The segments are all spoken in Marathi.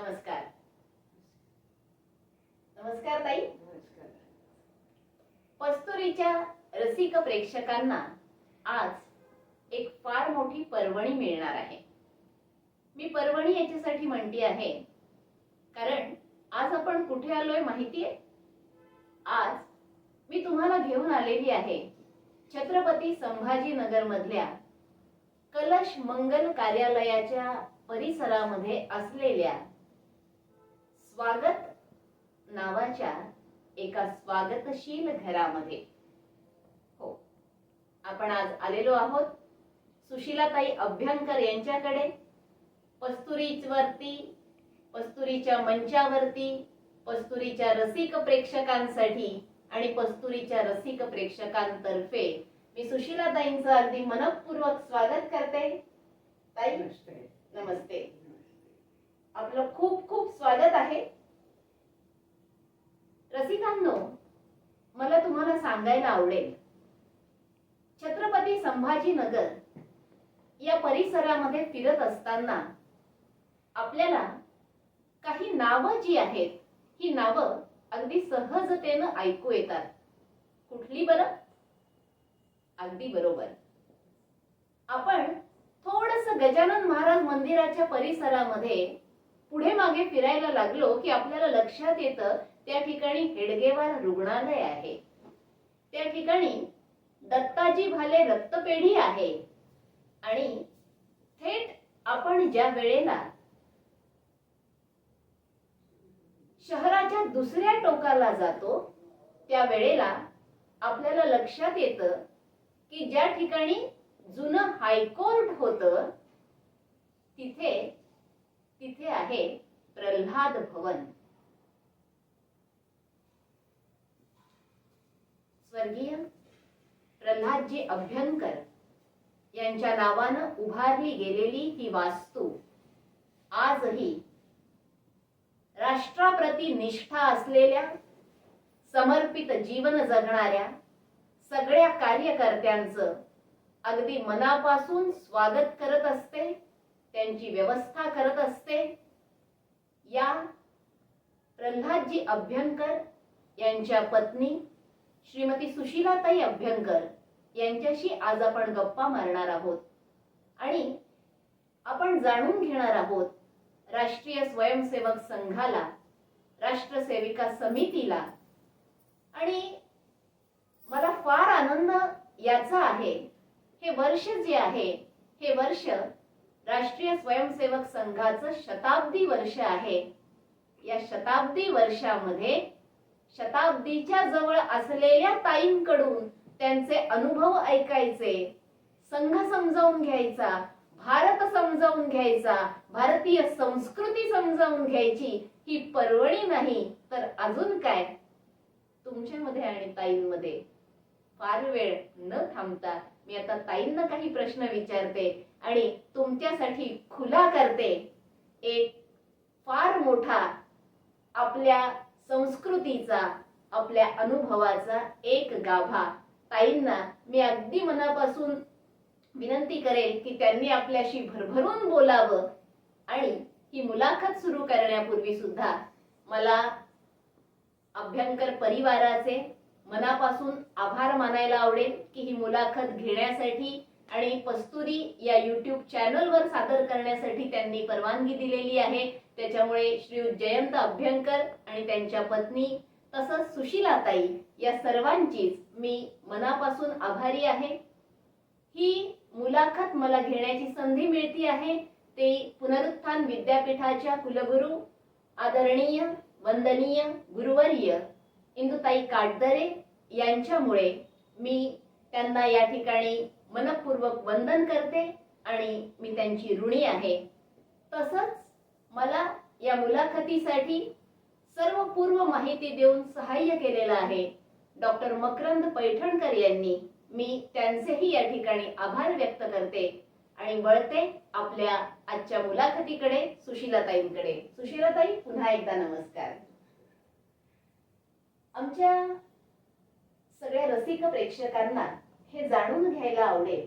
नमस्कार. नमस्कार ताई. पस्तुरीच्या रसिक प्रेक्षकांना आज एक फार मोठी पर्वणी मिळणार आहे. मी पर्वणी याच्यासाठी म्हणते आहे कारण आज आपण कुठे आलोय माहितीये? आज मी तुम्हाला घेऊन आलेली आहे छत्रपती संभाजीनगर मधल्या कलश मंगल कार्यालयाच्या परिसरामध्ये असलेल्या स्वागत नावाच्या एका स्वागतशील घरामध्ये. हो, आपण आज आलेलो आहोत सुशीलाताई अभ्यंकर यांच्याकडे. पस्तुरीच्या मंचावरती पस्तुरीच्या रसिक प्रेक्षकांसाठी आणि पस्तुरीच्या रसिक प्रेक्षकांतर्फे मी सुशीलाताईंचं अगदी मनपूर्वक स्वागत करते. ताई नमस्ते. आपलं खूप खूप स्वागत आहे. रसिकांनो, मला तुम्हाला सांगायला आवडेल, छत्रपती संभाजीनगर या परिसरामध्ये फिरत असताना आपल्याला काही नावं जी आहेत, ही नावं अगदी सहजतेनं ऐकू येतात. कुठली बरं? अगदी बरोबर, आपण थोडंसं गजानन महाराज मंदिराच्या परिसरामध्ये पुढे मागे फिरायला लागलो की आपल्याला लक्षात येतं त्या ठिकाणी हेडगेवार रुग्णालय आहे. त्या ठिकाणी दत्ताजी भाले रक्तपेढी आहे. आणि थेट आपण ज्या वेळेला शहराच्या दुसऱ्या टोकाला जातो त्या वेळेला आपल्याला लक्षात येतं की ज्या ठिकाणी जुनं हायकोर्ट होतं तिथे आहे प्रल्हाद भवन. स्वर्गीय प्रल्हादजी अभ्यंकर यांच्या नावानं उभारली गेलेली ही वास्तू आजही राष्ट्राप्रती निष्ठा असलेल्या, समर्पित जीवन जगणाऱ्या सगळ्या कार्यकर्त्यांचं अगदी मनापासून स्वागत करत असते, त्यांची व्यवस्था करत असते. या प्रल्हादजी अभ्यंकर यांच्या पत्नी श्रीमती सुशीलाताई अभ्यंकर यांच्याशी आज आपण गप्पा मारणार आहोत आणि आपण जाणून घेणार आहोत राष्ट्रीय स्वयंसेवक संघाला, राष्ट्रसेविका समितीला. आणि मला फार आनंद याचा आहे, हे वर्ष जे आहे हे वर्ष राष्ट्रीय स्वयंसेवक संघाचं शताब्दी वर्ष आहे. या शताब्दी वर्षामध्ये शताब्दीच्या जवळ असलेल्या ताईंकडून त्यांचे अनुभव ऐकायचे, संघ समजावून घ्यायचा, भारत समजावून घ्यायचा, भारतीय संस्कृती समजावून घ्यायची. ही पर्वणी नाही तर अजून काय. तुमच्यामध्ये आणि ताईंमध्ये फार वेळ न थांबता मी आता ताईंना काही प्रश्न विचारते आणि तुमच्यासाठी खुला करते एक फार मोठा आपल्या संस्कृतीचा, आपल्या अनुभवाचा एक गाभा. ताईंना मी अगदी मनापासून विनंती करेल की त्यांनी आपल्याशी भरभरून बोलावं. आणि ही मुलाखत सुरू करण्यापूर्वी सुद्धा मला अभ्यंकर परिवाराचे मनापासून आभार मानायला आवडेल की ही मुलाखत घेण्यासाठी आणि पस्तुरी या YouTube चॅनलवर सादर करण्यासाठी त्यांनी परवानगी दिलेली आहे. त्याच्यामुळे श्री जयंत अभ्यंकर आणि त्यांच्या पत्नी तसंच सुशीलाताई या सर्वांचीच मी मनापासून आभारी आहे. ही मुलाखत मला घेण्याची संधी मिळती आहे ते पुनरुत्थान विद्यापीठाच्या कुलगुरू आदरणीय वंदनीय गुरुवर्य इंदुताई काटदरे यांच्यामुळे. मी त्यांना या ठिकाणी मनपूर्वक वंदन करते आणि मी त्यांची ऋणी आहे. तसंच मला या मुलाखतीसाठी सर्व पूर्व माहिती देऊन सहाय्य केलेलं आहे डॉक्टर मकरंद पैठणकर यांनी. मी त्यांचेही या ठिकाणी आभार व्यक्त करते आणि वळते आपल्या आजच्या मुलाखतीकडे, सुशीलाताईंकडे. सुशीलाताई, पुन्हा एकदा नमस्कार. आमच्या सगळ्या रसिक प्रेक्षकांना हे जाणून घ्यायला आवडेल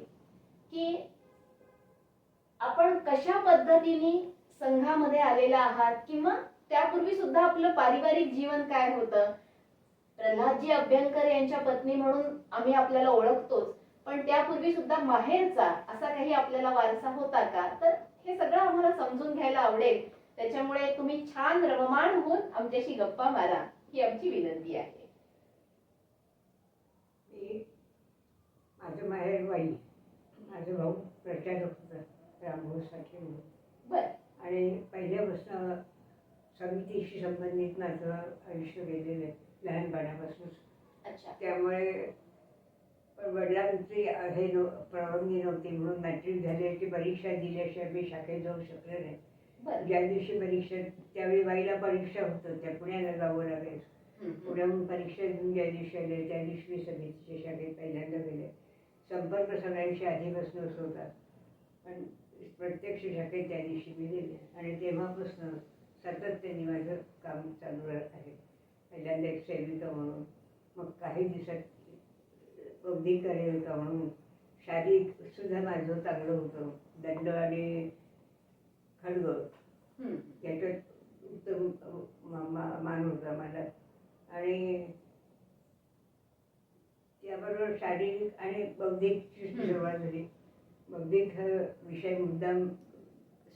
की आपण कशा पद्धतीने संघामध्ये आलेला आहात किंवा त्यापूर्वी सुद्धा आपलं पारिवारिक जीवन काय होतं? प्रल्हादजी अभ्यंकर यांच्या पत्नी म्हणून आम्ही आपल्याला ओळखतोच, पण त्यापूर्वी सुद्धा माहेरचा असा काही आपल्याला वारसा होता का? तर हे सगळं आम्हाला समजून घ्यायला आवडेल. त्याच्यामुळे तुम्ही छान रममाण होऊन आमच्याशी गप्पा मारा ही आमची विनंती आहे. माझं माहेर वाई, माझा भाऊ प्रचारक होता रामभाऊ साठे म्हणून. बर. आणि पहिल्यापासून समितीशी संबंधित माझं आयुष्य गेलेलं आहे लहानपणापासून. अच्छा. त्यामुळे वडिलांची हे परवानगी नव्हती म्हणून मॅट्रिक झाल्याची परीक्षा दिल्याशिवाय मी शाखेत जाऊ शकले नाही. ज्या दिवशी परीक्षा, त्यावेळी वाईला परीक्षा होतं, त्या पुण्याला जावं लागायचं. पुण्याहून परीक्षा देऊन ज्या दिवशी आले त्या दिवशी समितीच्या शाखेत पहिल्यांदा गेले. संपर्क सगळ्यांशी आधीपासूनच होता, पण प्रत्यक्ष शाखेत त्या दिवशी मी गेले आणि तेव्हापासून सातत्याने माझं काम चालू आहे. पहिल्यांदा एक सेविका म्हणून, मग काही दिवसात बौद्धिक कार्यकर्ता म्हणून. शारीरिक सुद्धा माझं चांगलं होतं. दंड आणि खडग याच्यात उत्तम मान होता मला. आणि त्याबरोबर शारीरिक आणि बौद्धिकची सुरुवात झाली. बौद्धिक हा विषय मुद्दाम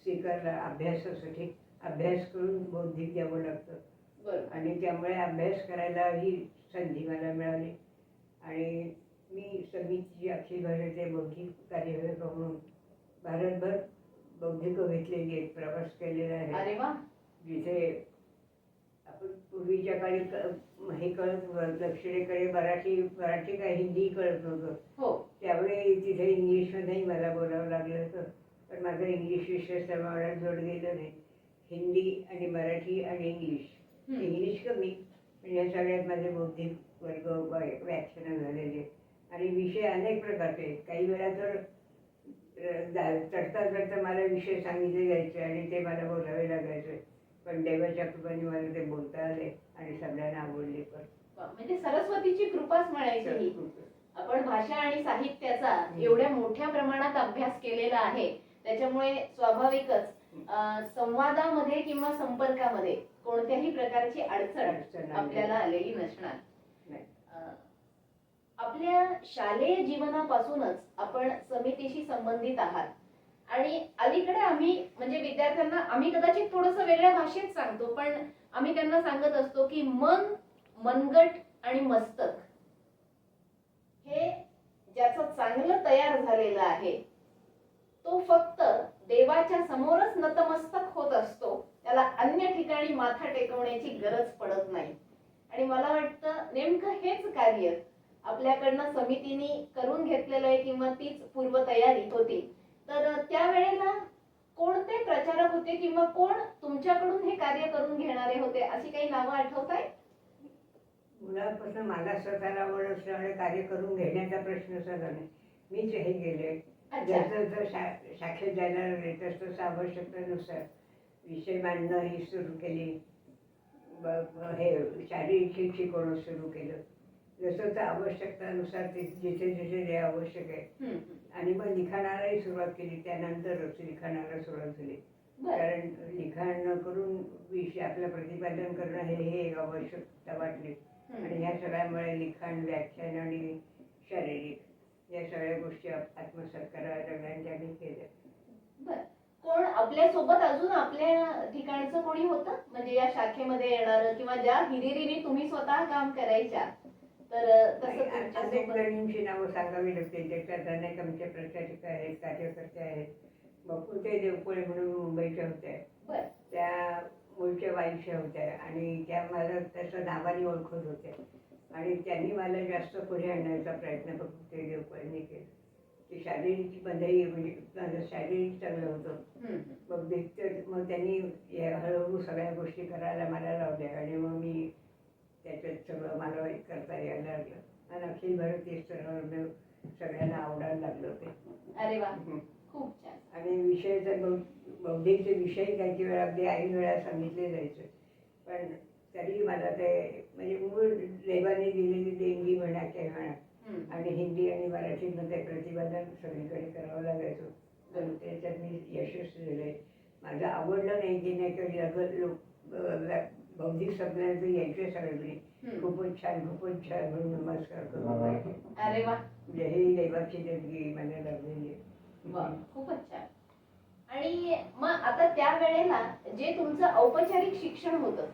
स्वीकारला अभ्यासासाठी. अभ्यास करून बौद्धिक द्यावं लागतं आणि त्यामुळे अभ्यास करायला ही संधी मला मिळाली. आणि मी समितीची अखिल भारतीय बौद्धिक कार्यकर्ता म्हणून भारतभर बौद्धिक घेतलेली एक प्रवास केलेला आहे. जिथे आपण पूर्वीच्या काळी हे कळत दक्षिणेकडे मराठी काय हिंदी कळत नव्हतं. त्यावेळी तिथे इंग्लिशमध्येही मला बोलावं लागलं होतं, पण माझं इंग्लिश विषय मला जोड गेलं नाही. हिंदी आणि मराठी आणि इंग्लिश कमी, पण या सगळ्यात माझे बौद्धिक वर्ग व्याख्यानं झालेले. आणि विषय अनेक प्रकारचे. काही वेळा तर चढता चढता मला विषय सांगितले जायचे आणि ते मला बोलावे लागायचे, पण देवाच्या कृपेने मला ते बोलता आले आणि सगळ्यांना आवडले. पण म्हणजे सरस्वतीची कृपाच म्हणायची. आपण भाषा आणि साहित्याचा एवढ्या मोठ्या प्रमाणात अभ्यास केलेला आहे, त्याच्यामुळे स्वाभाविकच संवादामध्ये किंवा संपर्कामध्ये कोणत्याही प्रकारची अडचण आपल्याला आलेली नसणार. आपल्या शालेय जीवनापासूनच आपण समितीशी संबंधित आहात आणि अलीकडे आम्ही म्हणजे विद्यार्थ्यांना आम्ही कदाचित थोडंसं वेगळ्या भाषेत सांगतो, पण आम्ही त्यांना सांगत असतो की मन, मनगट आणि मस्तक हे ज्याचं चांगलं तयार झालेलं आहे तो फक्त देवाच्या समोरच नतमस्तक होत असतो. त्याला अन्य ठिकाणी माथा टेकवण्याची गरज पडत नाही. आणि मला वाटतं नेमकं हेच कार्य आपल्याकडनं समितीने करून घेतलेलं आहे किंवा तीच पूर्वतयारी होती. तर त्यावेळेला कोणते प्रचारक होते किंवा कोण तुमच्याकडून हे कार्य करून घेणारे होते, अशी काही नावं आठवताय? मुलापासून मला स्वतःला आवड असल्यामुळे कार्य करून घेण्याचा प्रश्न झाला नाही. मीच हे गेले. जसं शाखेत जायला लागले तसं आवश्यकतेनुसार विषय मांडणं ही सुरू केली. हे शारीरिक शिकवणं सुरू केलं. जसं तर आवश्यकतानुसार ते जिथे जिथे जे आवश्यक आहे. आणि मग लिखाणालाही सुरुवात केली. त्यानंतरच लिखाणाला सुरुवात झाली. कारण लिखाण करून विषय आपलं प्रतिपादन करणं हे एक आवश्यकता वाटली. आणि ह्या सगळ्यामुळे लिखाण, व्याख्यान आणि शारीरिक या सगळ्या गोष्टी आत्मसात करायला लागल्या आणि केल्या. कोण आपल्या सोबत अजून आपल्या ठिकाणचं कोणी होतं म्हणजे या शाखेमध्ये येणार किंवा ज्या हिरिरीने तुम्ही स्वतः काम करायच्या? तर तसं अनेक जणींची नावं सांगावी लागतील. त्याच्यात अनेक आमचे प्रचारक आहेत, कार्यकर्ते आहेत. बकुते देवकोळे म्हणून मुंबईच्या होत्या, त्या मूळच्या वाईच्या होत्या आणि त्या मला त्याच्या नावाने ओळखत होत्या आणि त्यांनी मला जास्त पुढे आणण्याचा प्रयत्न बकुते देवकोळेंनी केला. ती शारीरिक मध्येही म्हणजे माझं शारीरिक चांगलं होतं. मग त्यांनी हळूहळू सगळ्या गोष्टी करायला मला लावल्या आणि मग मी त्याच्यात सगळं मला करता यायला लागलं आणि अखिल भारतीय स्तरावर सगळ्यांना आवडायला लागलं ते. अरे वा, खूप छान. आणि विषय तर बौद्धिकचे विषय काही वेळा अगदी ऐन वेळा सांगितले जायचे, पण तरी मला ते म्हणजे मूळ देवाने दिलेली देणगी म्हणा किंवा आणि हिंदी आणि मराठीमध्ये प्रतिपादन सगळीकडे करावं लागायचं. तर त्याच्यात मी यशस्वी झाले. माझं आवडलं नाही की नाही कधी अगं बौद्धिक स्वप्नांचं यायचं सगळी खूपच छान म्हणून नमस्कार करून जायचे. अरे वा, म्हणजे ही देवाची देणगी मला लाभलेली आहे. वा, खूपच छान. आणि मग आता त्या वेळेला जे तुमचं औपचारिक शिक्षण होतं,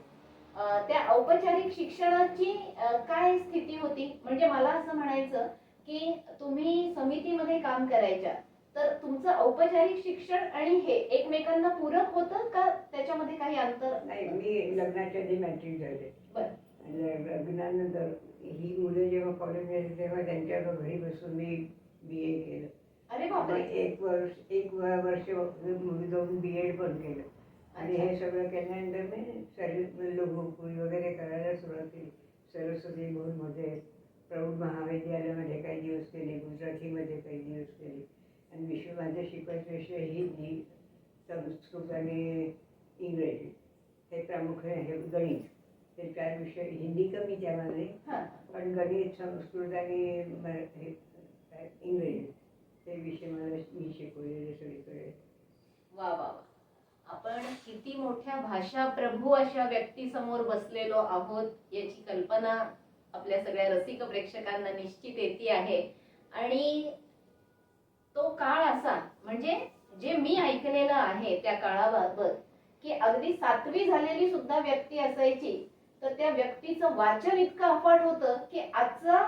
त्या औपचारिक शिक्षणाची काय स्थिती होती? म्हणजे मला असं म्हणायचं की तुम्ही समितीमध्ये काम करायच्या, तर तुमचं औपचारिक शिक्षण आणि हे एकमेकांना पूरक होतं का त्याच्यामध्ये काही अंतर? नाही, मी लग्नाच्या आधी मॅट्रिक झाले. बरं. आणि लग्नानंतर ही मुलं जेव्हा कॉलेजमध्ये तेव्हा त्यांच्यावर घरी बसून मी BA केलं. अरे बापरे. एक वर्ष मुली जाऊन BEd पण केलं. आणि हे सगळं केल्यानंतर मी लोकपुरी वगैरे करायला सुरुवात केली. सरस्वती भुवनमध्ये, प्रौढ महाविद्यालयामध्ये काही दिवस केले, गुजरातीमध्ये काही दिवस केले. आणि माझे शिकवायचे विषय हिंदी, संस्कृत आणि इंग्रजी हे प्रामुख्याने आहे. गणित हे 4 विषय. हिंदी कमी त्यामध्ये, पण गणित, संस्कृत आणि इंग्रजी ते विषय मी शिकवलेले सगळीकडे. वा वा वा. आपण किती मोठ्या भाषा प्रभू अशा व्यक्ती समोर बसलेलो आहोत याची कल्पना आपल्या सगळ्या रसिक प्रेक्षकांना निश्चित येते आहे. आणि तो काळ असा, म्हणजे जे मी ऐकलेलं आहे त्या काळाबाबत, की अगदी 7वी झालेली सुद्धा व्यक्ती असायची, तर त्या व्यक्तीचं वाचन इतकं अफाट होतं की आजचा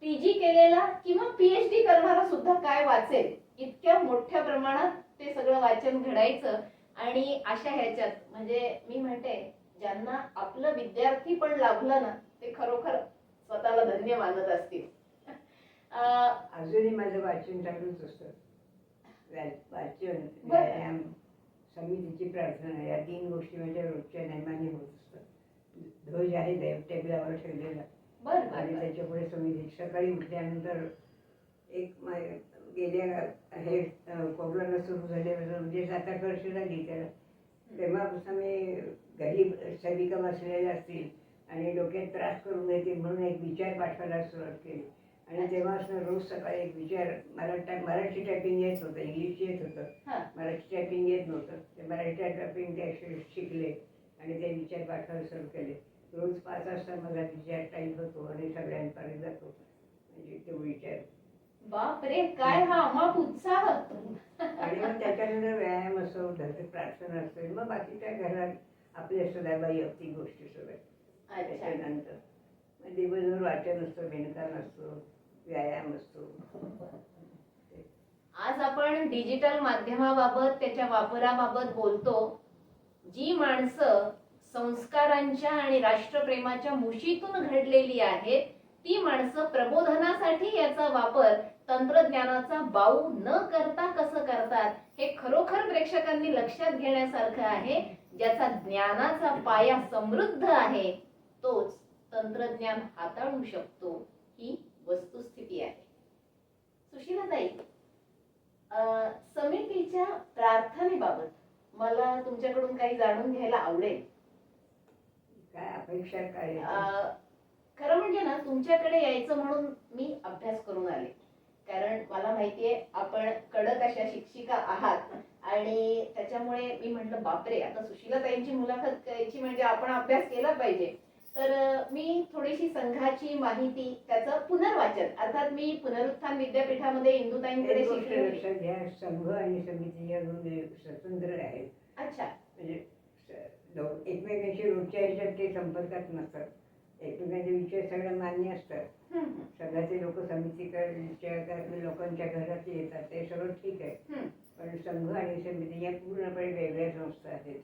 PG केलेला किंवा PhD करणारा सुद्धा काय वाचेल इतक्या मोठ्या प्रमाणात ते सगळं वाचन घडायचं. आणि अशा ह्याच्यात म्हणजे मी म्हणते, ज्यांना आपलं विद्यार्थी पण लाभलं ना, ते खरोखर स्वतःला धन्य मानत असतील. अजूनही माझं वाचन चालूच असतं. वाचन, व्यायाम, समितीची प्रार्थना या 3 गोष्टी माझ्या रोजच्या नेमाने होत असतात. ध्वज आहे टेबलावर ठेवलेला. आणि त्याच्यापुढे समिती सकाळी उठल्यानंतर गेल्या हे कोरोना सुरू झाल्यापासून म्हणजे 7-8 वर्ष झाली त्याला, तेव्हापासून मी घरी सेविका बसलेल्या असतील आणि डोक्यात त्रास करून देतील म्हणून एक विचार पाठवायला सुरुवात केली. आणि तेव्हापासून रोज सकाळी एक विचार, मराठी टायपिंग येत होतं, इंग्लिश येत होतं, मराठी टायपिंग येत नव्हतं. ते मराठी टायपिंग ते शिकले आणि ते विचार पाठवायला सुरू केले. रोज 5 वाजता मला विचार टाईप होतो आणि सगळ्यांपर्यंत जातो. म्हणजे तो विचार. बापरे, काय हा अमाप उत्साह. आणि मग त्याच्यानंतर व्यायाम असो, प्रार्थना असते, मग बाकीच्या घरात आपल्या सदाबाई अगदी गोष्टी सगळ्या. त्याच्यानंतर दिवसभर वाचन असतं, विणकाम असतो, व्यायाम असतो. आज आपण डिजिटल माध्यमाबाबत, त्याच्या वापराबाबत बोलतो. जी माणसं संस्कारांच्या आणि राष्ट्रप्रेमाच्या मुशीतून घडलेली आहेत, ती माणसं प्रबोधनासाठी याचा वापर तंत्रज्ञानाचा बाऊ न करता कसं करतात हे खरोखर प्रेक्षकांनी लक्षात घेण्यासारखं आहे. ज्याचा ज्ञानाचा पाया समृद्ध आहे तोच तंत्रज्ञान हाताळू शकतो, ही वस्तुस्थिती आहे. सुशीलाताई, समितीच्या प्रार्थनेबाबत मला तुमच्याकडून काही जाणून घ्यायला आवडेल. काय अपेक्षा काय? खरं म्हणजे ना, तुमच्याकडे यायचं म्हणून मी अभ्यास करून आले, कारण मला माहितीये आपण कडक अशा शिक्षिका आहात. आणि त्याच्यामुळे मी म्हटलं बापरे, आता सुशीलाताईंची मुलाखत घ्यायची म्हणजे आपण अभ्यास केला पाहिजे. तर मी थोडीशी संघाची माहिती, त्याचं पुनर्वाचन, अर्थात मी पुनरुत्थान विद्यापीठामध्ये इंदुताईंकडे शिकले. संघ आणि समिती या 2 स्वतंत्र आहेत. अच्छा. म्हणजे एकमेकांशी रोजच्या ह्याच्यात ते संपर्कात नसतात. एकमेकांचे विषय सगळं मान्य असतात. सगळ्याचे लोक समितीच्या लोकांच्या घरात येतात, ते सगळं ठीक आहे. पण संघ आणि समिती या पूर्णपणे वेगळ्या संस्था आहेत.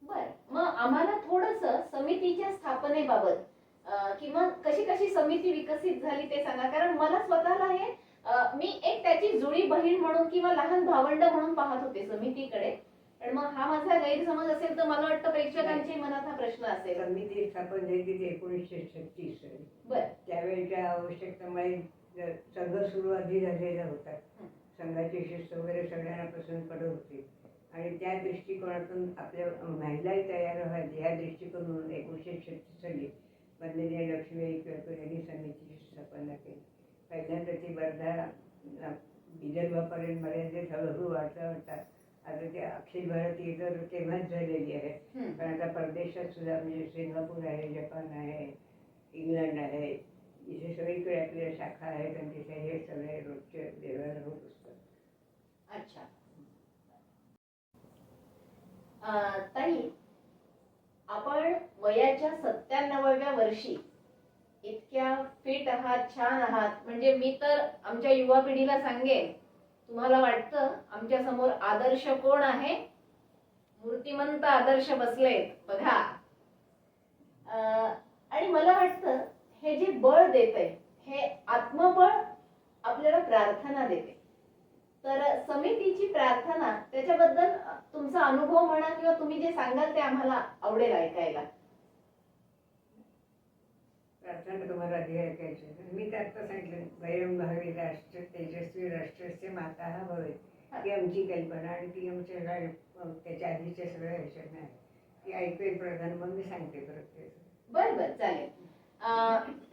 बर, मग आम्हाला थोडस समितीच्या स्थापनेबाबत किंवा कशी कशी समिती विकसित झाली ते सांगा. कारण मला स्वतःला हे मी एक त्याची जुळी बहीण म्हणून किंवा लहान भावंड म्हणून पाहत होते समितीकडे. पण मग हा माझा गैरसमज असेल तर मला वाटतं प्रेक्षकांच्या मनात हा प्रश्न असेल. समिती स्थापन झाली 1936 साली. बर. त्यावेळेच्या आवश्यकतेमुळे संघ सुरुवाती झालेला होता. संघाची शिस्त वगैरे सगळ्यांना पसंत पडत होती. आणि त्या दृष्टिकोनातून आपल्या महिलाही तयार व्हायच्या या दृष्टिकोनातून 1936 साली बनलेल्या लक्ष्मीबाई केळकर यांनी समितीची स्थापना केली. पहिल्यांदा ती वर्धा विदर्भापर्यंत मर्यादित हळूहळू वाढता वाढता आता ते अखिल भारतीय तर तेव्हाच झालेली आहे. हम्म. पण आता परदेशात सुद्धा म्हणजे सिंगापूर आहे, जपान आहे, इंग्लंड आहे, इथे सगळीकडे आपल्या शाखा आहेत आणि तिथे हे सगळे रोजचे व्यवहार होत असतात. अच्छा. ताई, आपण वयाच्या 97व्या वर्षी इतक्या फिट आहात, छान आहात, म्हणजे मी तर आमच्या युवा पिढीला सांगेन, तुम्हाला वाटतं आमच्या समोर आदर्श कोण आहे? मूर्तिमंत आदर्श बसलेत बघा. आणि मला वाटतं हे जे बळ देतंय हे आत्मबळ आपल्याला प्रार्थना देते. तर समितीची प्रार्थना, त्याच्याबद्दल तुमचा अनुभव म्हणा किंवा तुम्ही जे सांगाल ते आम्हाला आवडेल ऐकायला. प्रार्थना तुम्हाला आधी ऐकायची. मी तर आता सांगितलं, वयं भावी राष्ट्र तेजस्वी राष्ट्रस्य माता भवेत्, ही आमची कल्पना आणि ती आमच्या त्याच्या आधीच्या सगळ्या ह्याच्यात नाही. ती ऐकून प्रधान मग मी सांगते परत ते. बर चालेल.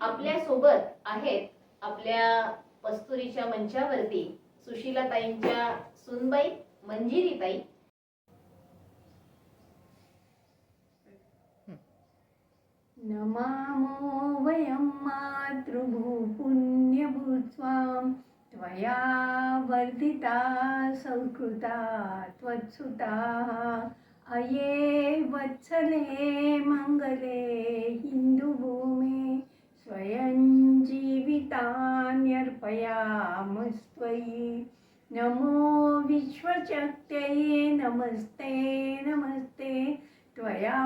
आपल्या सोबत आहेत आपल्या कस्तुरीच्या मंचावरती सुशीलाताईंच्या सुनबाई मंजिरीताई. नमामो वयं मातृभूपुण्यभूत्वां त्वया वर्धिता संस्कृता त्वत्सुताः अये वत्सले मङ्गले हिन्दुभूमे स्वयं जीवितान्यर्पयामस्त्वयि. नमो विश्वशक्त्यै नमस्ते नमस्ते. त्वया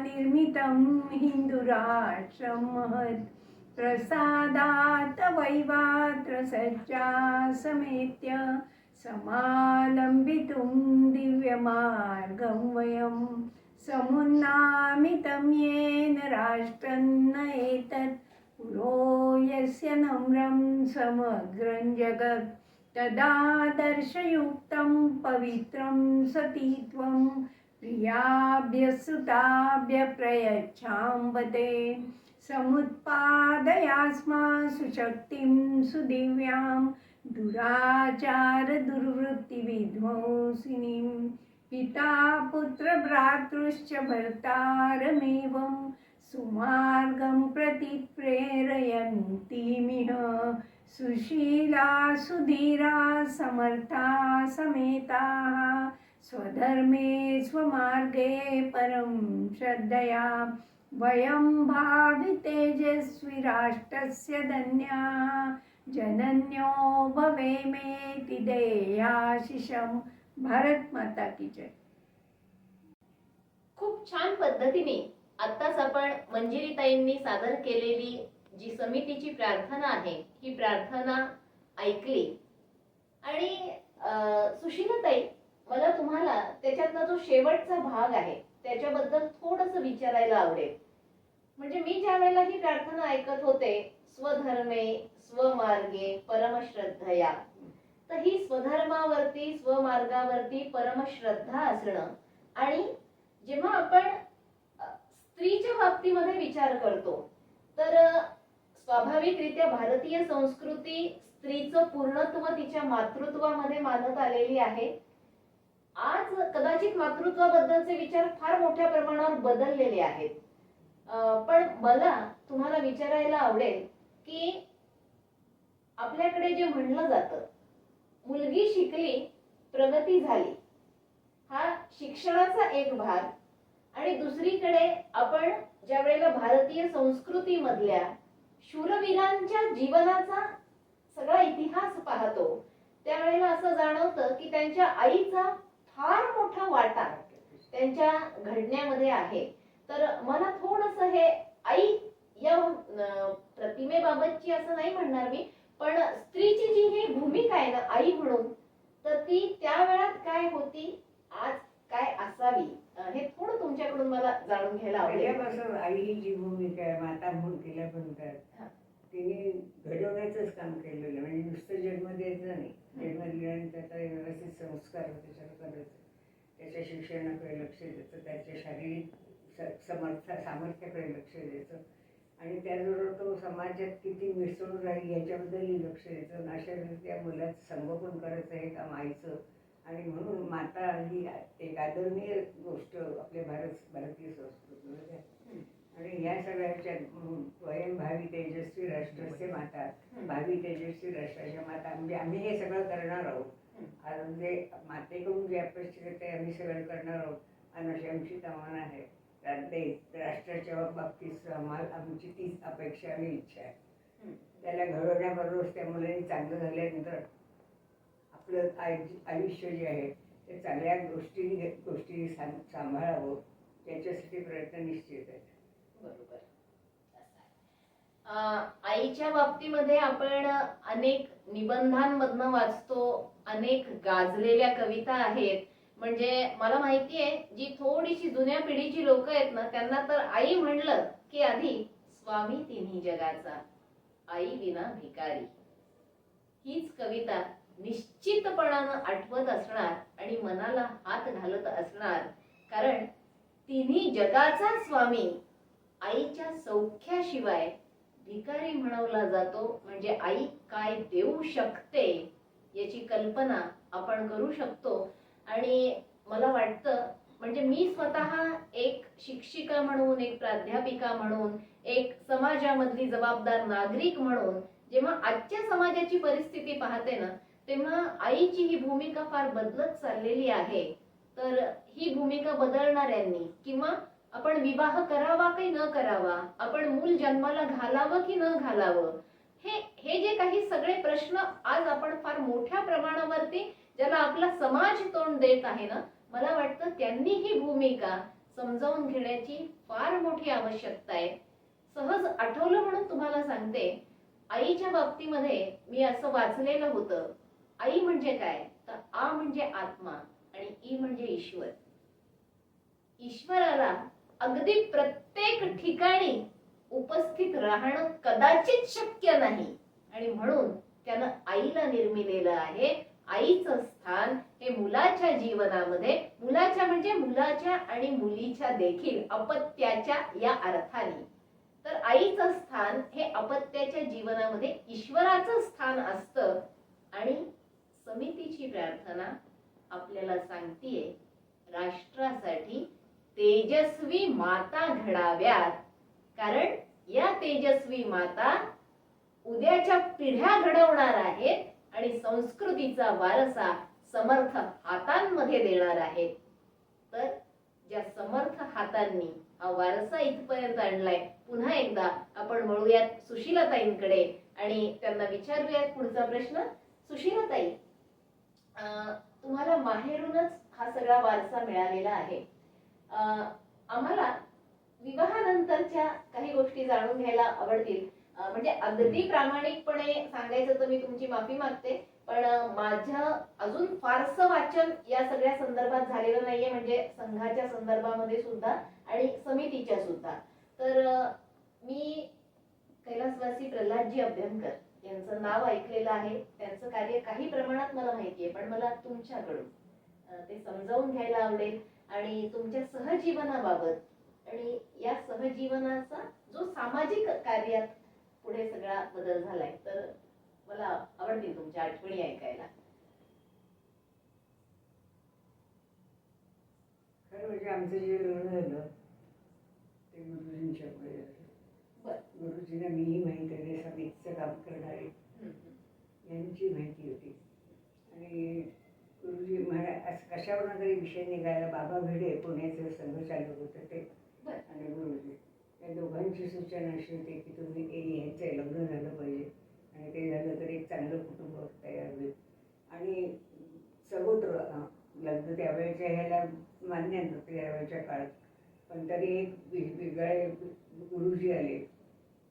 निर्मितं हिन्दुराष्ट्रं महत् प्रसादात् वैवात्र सज्जा समेत्य समालम्बितुं दिव्यमार्गं वयं समुन्नामितं येन राष्ट्रन्न एतत् पुरो यस्य नम्रं समग्रं जगत् तदादर्शयुक्तं पवित्रं सतीत्वं प्रियाभ्यसुताभ्य प्रयच्छाम्बते. समुत्पादयास्मा सुशक्तिं सुदिव्यां दुराचार दुर्वृत्तिविध्वंसिनीं. पिता पुत्र भ्रातृश्च भर्तारमेवं सुमार्गं प्रति प्रेरयन्तीमिह. सुशीला सुधीरा समर्था समेताः स्वधर्मे स्वमार्गे परं श्रद्धया. वयं भावि तेजस्वी राष्ट्रस्य धन्याः जनन्यो भवेमेति देयाशिषं. भारत माता की जय. खूप छान पद्धतीने आत्ताच आपण मंजिरीताईंनी सादर केलेली जी समितीची प्रार्थना आहे ही प्रार्थना ऐकली. आणि सुशीलाताई, मला तुम्हाला त्याच्यातला जो शेवटचा भाग आहे त्याच्याबद्दल थोडंसं विचारायला आवडेल. म्हणजे मी ज्या वेळेला ही प्रार्थना ऐकत होते, स्वधर्मे स्वमार्गे परमश्रद्धया, तर ही स्वधर्मावरती स्वमार्गावरती परमश्रद्धा असणं आणि जेव्हा आपण स्त्रीच्या बाबतीमध्ये विचार करतो तर स्वाभाविकरित्या भारतीय संस्कृती स्त्रीचं पूर्णत्व तिच्या मातृत्वामध्ये मानत आलेली आहे. आज कदाचित मातृत्वाबद्दलचे विचार फार मोठ्या प्रमाणावर बदललेले आहेत. पण मला तुम्हाला विचारायला आवडेल की आपल्याकडे जे म्हणलं जातं, मुलगी शिकली प्रगती झाली, हा शिक्षणाचा एक भाग. आणि दुसरीकडे आपण ज्या वेळेला भारतीय संस्कृतीमधल्या शूरवीरांच्या जीवनाचा सगळा इतिहास पाहतो त्यावेळेला असं जाणवतं की त्यांच्या आईचा फार मोठा वाटा त्यांच्या घडण्यामध्ये आहे. तर मला थोडंसं हे आई या प्रतिमेबाबतची असं नाही म्हणणार मी, पण स्त्रीची जी ही भूमिका आहे ना आई म्हणून, तर ती त्या वेळात काय होती, आज काय असावी, हे थोडं तुमच्याकडून मला जाणून घ्यायला आवडेल. पहिल्यापासून आई ही जी भूमिका आहे, माता म्हणून तिला म्हणतात, तिने घडवण्याचंच काम केलेलं. म्हणजे नुसतं जन्म द्यायचं नाही, जन्म दिल्यानंतर त्याचा व्यवस्थित संस्कार त्याच्यावर करायचं, त्याच्या शिक्षणाकडे लक्ष द्यायचं, त्याच्या शारीरिक सामर्थ्याकडे लक्ष द्यायचं आणि त्याचबरोबर तो समाजात किती मिसळून राहील याच्याबद्दलही लक्ष द्यायचं. अशा त्या मुलाचं संगोपन करायचं हे काम आईचं आणि म्हणून माता ही एक आदरणीय गोष्ट आपल्या भारतीय संस्कृतीमध्ये आहे. आणि या सगळ्याच्या वयं भावी तेजस्वी राष्ट्रस्य माता, भावी तेजस्वी राष्ट्राच्या माता, म्हणजे आम्ही हे सगळं करणार आहोत. आज म्हणजे मातेकडून जे अपेक्षित आहे ते आम्ही सगळं करणार आहोत आणि अशी आमची तमन्ना आहे. राष्ट्राच्या बाबतीत आमची तीच अपेक्षा आणि इच्छा आहे. त्याला घडवण्याबरोबरच त्या मुलांनी चांगलं झाल्यानंतर आपलं आयुष्य जे आहे ते चांगल्या गोष्टी सांभाळावं त्याच्यासाठी प्रयत्न निश्चित आहेत. बरोबर. आईच्या बाबतीमध्ये आपण अनेक निबंधांमधनं वाचतो, अनेक गाजलेल्या कविता आहेत. म्हणजे मला माहिती आहे जी थोडीशी जुन्या पिढीची लोक आहेत ना, त्यांना तर आई म्हणलं की आधी स्वामी तिन्ही जगाचा, आई विना भिकारी. हीच कविता निश्चितपणानं आठवत असणार आणि मनाला हात घालत असणार. कारण तिन्ही जगाचा स्वामी आईच्या सौख्याशिवाय भिकारी म्हणवला जातो. म्हणजे आई काय देऊ शकते याची कल्पना आपण करू शकतो. आणि मला वाटतं म्हणजे मी स्वतः एक शिक्षिका म्हणून, एक प्राध्यापिका म्हणून, एक समाजामधली जबाबदार नागरिक म्हणून जेव्हा आजच्या समाजाची परिस्थिती पाहते ना, तेव्हा आईची ही भूमिका फार बदलत चाललेली आहे. तर ही भूमिका बदलणाऱ्यांनी किंवा आपण विवाह करावा की न करावा, आपण मूल जन्माला घालावं की न घालावं, हे जे काही सगळे प्रश्न आज आपण फार मोठ्या प्रमाणावरती ज्याला आपला समाज तोंड देत आहे ना, मला वाटतं त्यांनी ही भूमिका समजावून घेण्याची फार मोठी आवश्यकता आहे. सहज आठवलं म्हणून तुम्हाला सांगते, आईच्या बाबतीमध्ये मी असं वाचलेलं होतं, आई म्हणजे काय तर आ म्हणजे आत्मा आणि ई म्हणजे ईश्वर. ईश्वराला अगदी प्रत्येक ठिकाणी उपस्थित राहणं कदाचित शक्य नाही आणि म्हणून त्यानं आईला निर्मिलेलं आहे. आईचं स्थान हे मुलाच्या जीवनामध्ये, मुलाच्या म्हणजे मुलाच्या आणि मुलीच्या देखील अपत्याच्या या अर्थाने, तर आईचं स्थान हे अपत्याच्या जीवनामध्ये ईश्वराचं स्थान असतं. आणि समितीची प्रार्थना आपल्याला सांगतीये, राष्ट्रासाठी तेजस्वी माता घडाव्यात. कारण या तेजस्वी माता उद्याच्या पिढ्या घडवणार आहेत आणि संस्कृतीचा वारसा समर्थ हातांमध्ये देणार आहेत. तर ज्या समर्थ हातांनी हा वारसा इथपर्यंत आणलाय, पुन्हा एकदा आपण वळूयात सुशीलाताईंकडे आणि त्यांना विचारूयात पुढचा प्रश्न. सुशीलाताई, तुम्हाला माहेरूनच हा सगळा वारसा मिळालेला आहे. आम्हाला विवाहानंतरच्या काही गोष्टी जाणून घ्यायला आवडतील. म्हणजे अगदी प्रामाणिकपणे सांगायचं तर मी तुमची माफी मागते, पण माझं अजून फारसं वाचन या सगळ्या संदर्भात झालेलं नाहीये, म्हणजे संघाच्या संदर्भामध्ये सुद्धा आणि समितीच्या सुद्धा. तर मी कैलासवासी प्रल्हादजी अभ्यंकर यांचं नाव ऐकलेलं आहे, त्यांचं कार्य काही प्रमाणात मला माहिती आहे, पण मला तुमच्याकडून ते समजावून घ्यायला आवडेल आणि तुमच्या सहजीवनाबाबत आणि या सहजीवनाचा जो सामाजिक कार्यात पुढे सगळा बदल झालाय, तर मला आवडतील तुमच्या आठवणी ऐकायला. खरं म्हणजे आमचं जे लग्न झालं ते गुरुजींच्यामुळे झालं. गुरुजींना मीही माहिती आहे, समितीचं काम करणारे यांची माहिती होती. आणि गुरुजी कशावरून तरी विषय निघायला, बाबा भिडे पुण्याचे संघ चालू होते ते आणि गुरुजी या दोघांची सूचना अशी होती की तुम्ही यांचं लग्न झालं पाहिजे आणि ते झालं तर एक चांगलं कुटुंब तयार होईल. आणि सर्वत्र लग्न त्यावेळेच्या ह्याला मान्य नव्हतं त्यावेळेच्या काळात, पण तरी एक वेगळे गुरुजी आले,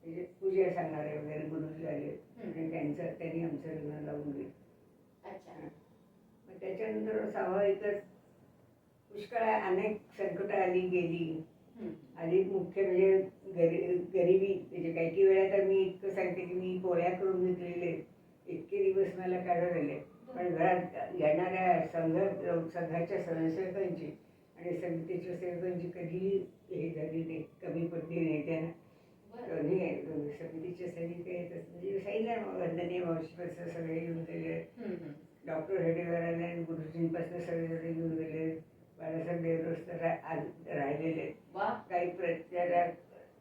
म्हणजे पूजा सांगणारे वगैरे गुरुजी आले आणि त्यांनी आमचं लग्न लावून दिलं. मग त्याच्यानंतर स्वाभाविकच पुष्कळ अनेक संकट आली गेली. आधी मुख्य म्हणजे गरिबी, म्हणजे काही वेळा तर मी इतकं सांगते की मी पोळ्या करून घेतलेले इतके दिवस मला काढवलेले, पण घरात येणाऱ्या संघाच्या स्वयंसेवकांची आणि समितीच्या सेवकांची कधीही हे झाली नाही, कमी पडली नाही. त्यांना समितीच्या सैनिक म्हणजे साईला वंदनीय मावशी सगळे येऊन गेले. डॉक्टर हेडेकरांना आणि गुरुजींपासून सगळे घेऊन गेले. बाळासाहेब देवरोज तर राहिलेले. वा. काही प्रचार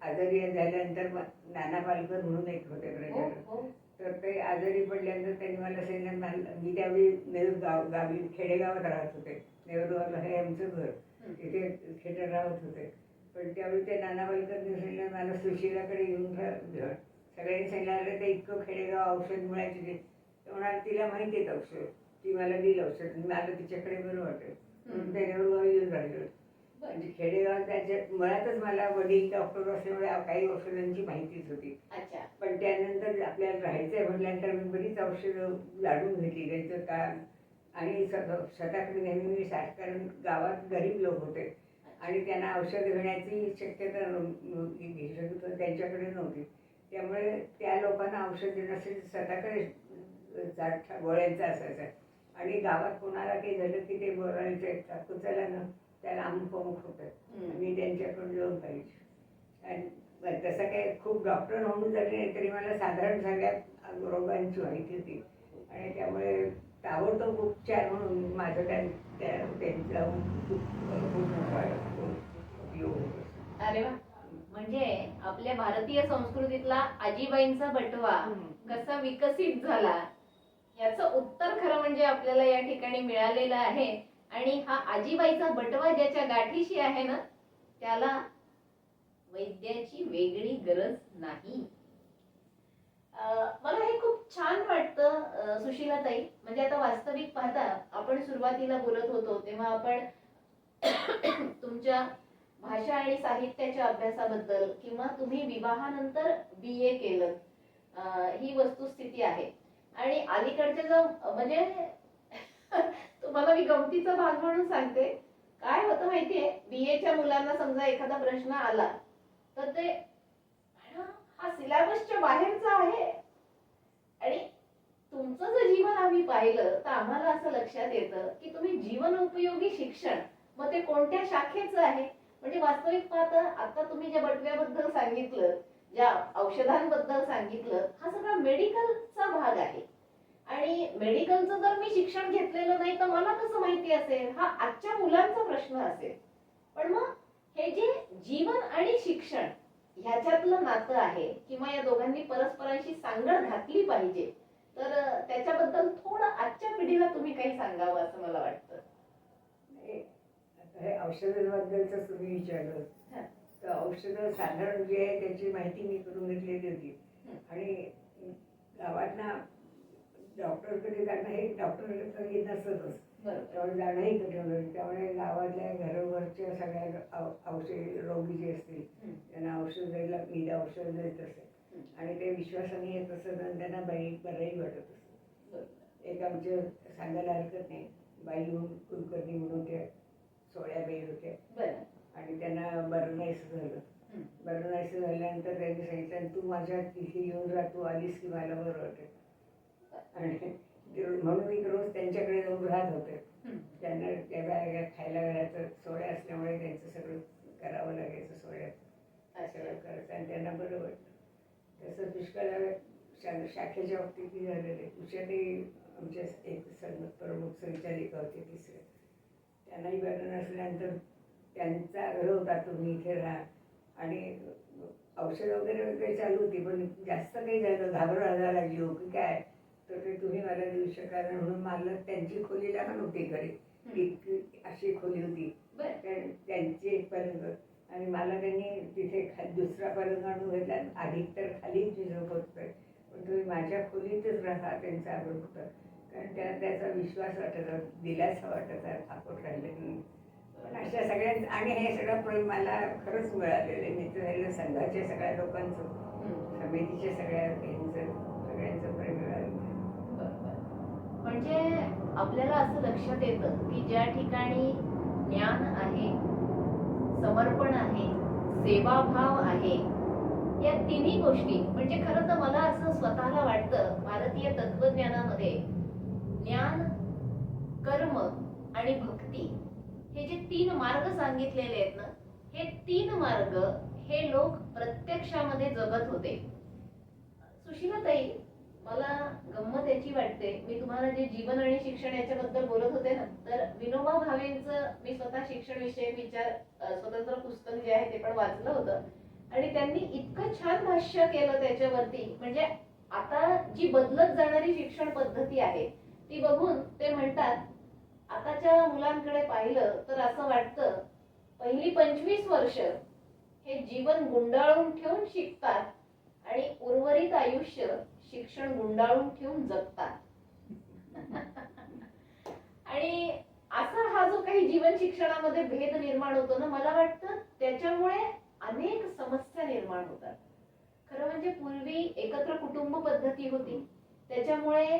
आजारी झाल्यानंतर नाना पालकर म्हणून एक होते हो, प्रचारक. हो. तर ते आजारी पडल्यानंतर त्यांनी मला सांगितलं, मी त्यावेळी नेहरू गावी खेडेगावात राहत होते. नेहरूगावला हे आमचं घर, तिथे खेटर राहत होते. पण त्यावेळी ते नाना पालकरनी सांगितलं मला सुशिलाकडे घेऊन सगळ्यांनी सांगितलं, अरे ते इतकं खेडेगाव औषध मिळायचे ते. म्हणाल तिला माहिती आहेत औषध, ती मला दिलं औषध, मला तिच्याकडे बरं वाटेल म्हणून ते नेहरूगाव येऊन राहिलं. म्हणजे खेडेगाव त्याच्या मुळातच मला वडील डॉक्टर असल्यामुळे काही औषधांची माहितीच होती. अच्छा. पण त्यानंतर आपल्याला राहायचंय म्हटल्यानंतर मी बरीच औषधं लाडून घेतली त्यांचं काम. आणि स्वतःकडे नेहमी मी कारण गावात गरीब लोक होते आणि त्यांना औषध घेण्याची शक्यता त्यांच्याकडे नव्हती. त्यामुळे त्या लोकांना औषध देण्यासाठी स्वतःकडे गोळ्यांचा असायचा. आणि गावात कोणाला काही झालं की ते बोलायचे कुचायला ना त्याला अमुक अमुक होतं, मी त्यांच्याकडून जाऊन पाहिजे. आणि तसं काही खूप डॉक्टर होऊन झाले नाही तरी मला साधारण सगळ्या रोगांची माहिती होती. आणि त्यामुळे ताबडतोब उपचार म्हणून माझं त्यांचा खूप मोठा उपयोग होतो. अरे वा. म्हणजे आपल्या भारतीय संस्कृतीतला आजीबाईंचा बटवा कसा विकसित झाला याचं उत्तर खरं म्हणजे आपल्याला या ठिकाणी मिळालेलं आहे. आणि हा आजीबाईचा बटवा ज्याच्या गाठीशी आहे ना त्याला वैद्याची वेगळी गरज नाही. मला हे खूप छान वाटतं सुशीलाताई. म्हणजे आता वास्तविक पाहता आपण सुरुवातीला बोलत होतो तेव्हा आपण तुमच्या भाषा आणि साहित्याच्या अभ्यासाबद्दल किंवा तुम्ही विवाहानंतर BA केलं ही वस्तुस्थिती आहे. आणि अलीकडचे जो म्हणजे तुम्हाला मी गमतीचा भाग म्हणून सांगते. काय होतं माहितीये, BAच्या मुलांना समजा एखादा प्रश्न आला तर ते हा सिलेबसच्या बाहेरचा आहे. आणि तुमचं जर जीवन आम्ही पाहिलं तर आम्हाला असं लक्षात येतं की तुम्ही जीवन उपयोगी शिक्षण मग ते कोणत्या शाखेचं आहे. म्हणजे वास्तविक पाहता आता तुम्ही ज्या बटव्याबद्दल सांगितलं, ज्या औषधांबद्दल सांगितलं, हा सगळा मेडिकलचा भाग आहे. आणि मेडिकलचं जर मी शिक्षण घेतलेलं नाही तर मला कसं माहिती असेल, हा आजच्या मुलांचा प्रश्न असेल. पण मग हे जे जीवन आणि शिक्षण ह्याच्यातलं नातं आहे किंवा या दोघांनी परस्परांशी सांगड घातली पाहिजे, तर त्याच्याबद्दल थोडं आजच्या पिढीला तुम्ही काही सांगावं असं मला वाटतं. हे औषधांबद्दलच तुम्ही विचारलं तर औषधं साधारण जे आहे त्याची माहिती मी करून घेतलेली होती. आणि गावात ना डॉक्टरकडे जाणं हे डॉक्टरकडे नसतच, त्यामुळे जाणंही कठीण होतं. त्यामुळे गावातल्या घरोघरच्या सगळ्या औषध रोगी जे असतील त्यांना औषध द्यायला मी औषध देत असे. आणि ते विश्वासाने येत असत आणि त्यांना बरंही वाटत असत. एक आमचे सांगायला हरकत नाही, बाई कुलकर्णी म्हणून त्या सोळ्याबाई होत्या आणि त्यांना बरं नाहीसं झालं. बरं नाहीसं झाल्यानंतर त्यांनी सांगितलं तू माझ्या तिथे येऊन राह, तू आलीस की मला बरं वाटेल. आणि म्हणून मी रोज त्यांच्याकडे जाऊन राहत होते. त्यांना त्या खायला घालायचं, सोळ्या असल्यामुळे त्यांचं सगळं करावं लागायचं, सोळ्यात सगळं करायचं आणि त्यांना बरं वाटतं. तसं दुष्काळ शाखेच्या बाबतीत झालेले तुझ्यातही आमच्या एक प्रमुख संचालिका होते तिसरे, त्यांनाही बरं नसल्यानंतर त्यांचा आग्रह होता तुम्ही इथे राहा. आणि औषध वगैरे चालू होती पण जास्त काही झालं घाबरायला लागली हो की काय तर ते तुम्ही मला देऊ शकाल म्हणून मला त्यांची खोली लहान नव्हती घरी, इतकी अशी खोली होती त्यांची एक पलंग. आणि मला त्यांनी तिथे दुसरा पलंग आणून घेतला. आधी तर खाली झोपत होतं पण तुम्ही माझ्या खोलीतच राहा त्यांचा आग्रह होता. कारण त्यांना त्याचा विश्वास वाटत दिलासा वाटत आपण राहिले. पण अशा सगळ्यांचं आणि हे सगळं प्रेम मला खरंच मिळालेलं आहे. मित्र राहिलं संघाच्या सगळ्या लोकांचं, समितीच्या सगळ्यांचं प्रेम मिळालं. म्हणजे आपल्याला असं लक्षात येतं की ज्या ठिकाणी ज्ञान आहे, समर्पण आहे, सेवाभाव आहे, या तिन्ही गोष्टी म्हणजे खरं तर मला असं स्वतःला वाटतं भारतीय तत्वज्ञानामध्ये ज्ञान, कर्म आणि भक्ती हे जे 3 मार्ग सांगितलेले आहेत ना, हे 3 मार्ग हे लोक प्रत्यक्षामध्ये जगत होते. सुशीलाताई, मला गंमत याची वाटते, मी तुम्हाला जे जीवन आणि शिक्षण याच्याबद्दल बोलत होते ना, तर विनोबा भावेंचं मी स्वतः शिक्षण विषयक विचार स्वतंत्र पुस्तक जे आहे ते पण वाचलं होतं. आणि त्यांनी इतकं छान भाष्य केलं त्याच्यावरती. म्हणजे आता जी बदलत जाणारी शिक्षण पद्धती आहे ती बघून ते म्हणतात, आताच्या मुलांकडे पाहिलं तर असं वाटतं पहिली 25 वर्ष हे जीवन गुंडाळून ठेवून शिकतात आणि उर्वरित आयुष्य शिक्षण गुंडाळून ठेवून जगतात. आणि असा हा जो काही जीवन शिक्षणामध्ये भेद निर्माण होतो ना, मला वाटतं त्याच्यामुळे अनेक समस्या निर्माण होतात. खरं म्हणजे पूर्वी एकत्र कुटुंब पद्धती होती, त्याच्यामुळे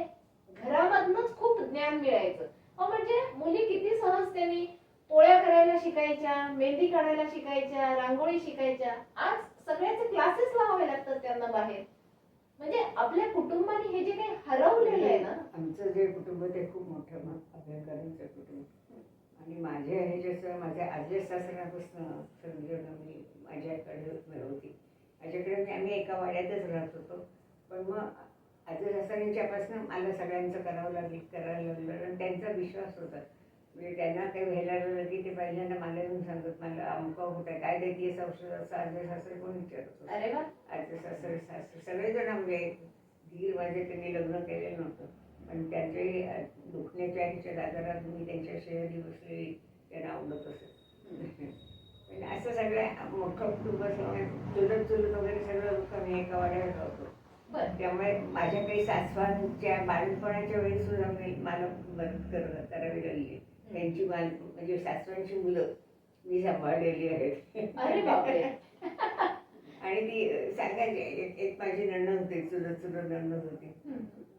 घरामधनच खूप ज्ञान मिळायचं. म्हणजे मुली किती सहजतेने पोळ्या करायला शिकायच्या, मेहंदी काढायला शिकायच्या, रांगोळी शिकायच्या. आज सगळ्याचे क्लासेस लावावे लागतात त्यांना बाहेर. म्हणजे आपल्या कुटुंबाने हे जे काही हरवलेलं आहे ना. आमचं जे कुटुंब ते खूप मोठं अभ्यंकरांचं कुटुंब. आणि माझे हे जसं माझ्या आजी सासऱ्यापासून समजून मी माझ्याकडे होती. माझ्याकडे आम्ही एका वाड्यातच राहत होतो. पण मग आजी सासऱ्यांच्यापासून मला सगळ्यांचं करायला लागलं. आणि त्यांचा विश्वास होता. म्हणजे त्यांना काही व्हायला लागलं की ते पहिल्यांदा मला येऊन सांगत, मला अमुका होतं काय देते औषध, असं आजी सासरे कोण विचारत होतं. अरे वा. आजी सासरे सगळेजण म्हणजे धीर माझे त्यांनी लग्न केलेलं नव्हतं. पण त्यांच्याही दुखण्याच्या ह्याच्या आजारात मी त्यांच्या शेजारी बसलेली त्यांना आवडत असेल. पण असं सगळं मोठं कुटुंब चुलत वगैरे सगळं लोक मी एका वाड्यावर राहतो. त्यामुळे माझ्या काही सासवांच्या बालपणाच्या वेळी सुद्धा मला मदत करावी लागली. त्यांची म्हणजे सासवांची मुलं मी सांभाळलेली आहेत. अरे बापरे. आणि ती सांगायची, एक माझी नणंद होती, चुलत नणंद होती.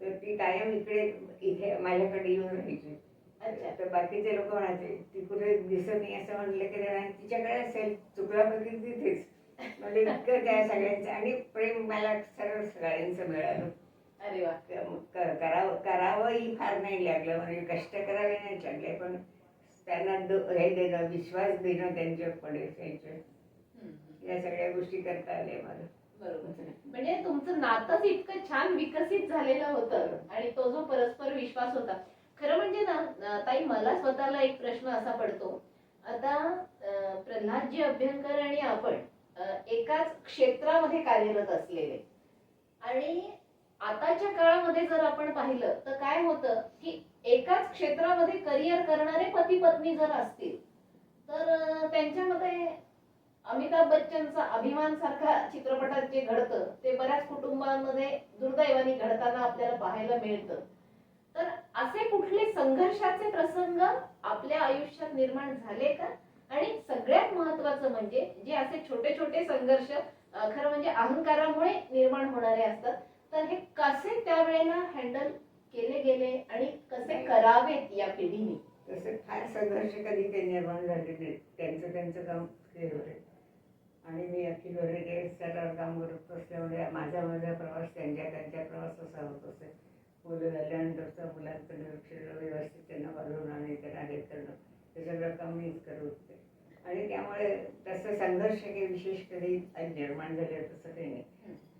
तर ती कायम इथे माझ्याकडे येऊन राहायची. तर बाकीचे लोक म्हणायचे ती कुठे दिसत नाही असं म्हणलं की तिच्याकडे असेल, चुकल्यापैकी तिथेच. म्हणजे इतकं त्या सगळ्यांचं आणि प्रेम मला सरळ सगळ्यांचं मिळालं. अरे वा. करावंही फार नाही लागलं, म्हणजे कष्ट करावे नाही लागले, पण त्यांना हे देणं, विश्वास देणं त्यांच्याकडे या सगळ्या गोष्टी करता आल्या मला. बरोबर. म्हणजे तुमचं नातंच इतकं छान विकसित झालेलं होतं आणि तो जो परस्पर विश्वास होता. खरं म्हणजे ना ताई, मला स्वतःला एक प्रश्न असा पडतो. आता प्रल्हादजी अभ्यंकर आणि आपण एकाच क्षेत्रामध्ये कार्यरत असलेले, आणि आताच्या काळामध्ये जर आपण पाहिलं तर काय होतं की एकाच क्षेत्रामध्ये करिअर करणारे पती पत्नी जर असतील तर त्यांच्यामध्ये अमिताभ बच्चनचा अभिमान सारखा चित्रपटात जे घडतं ते बऱ्याच कुटुंबांमध्ये दुर्दैवाने घडताना आपल्याला पाहायला मिळतं. तर असे कुठले संघर्षाचे प्रसंग आपल्या आयुष्यात निर्माण झाले का? आणि सगळ्यात महत्वाचं म्हणजे जे असे छोटे छोटे संघर्ष खरं म्हणजे अहंकारामुळे निर्माण होणारे असतात, तर हे कसे त्यावेळेला हँडल केले गेले आणि कसे करावेत या पिढीने? तसे फार संघर्ष कधी काही निर्माण झाले नाही. त्यांचं काम क्लिअर होते. आणि मी अखिल भारतीय स्तरावर काम करत असल्यामुळे माझा प्रवास त्यांच्या प्रवास असा होत असे. मुलं झाल्यानंतरचा मुलांचं निरीक्षण व्यवस्थित त्यांना वाढवून आणि त्यांना हे करणं, हे सगळं काम मीच करत होते. आणि त्यामुळे तसं संघर्ष काही विशेष कधी निर्माण झाले तसं काही नाही.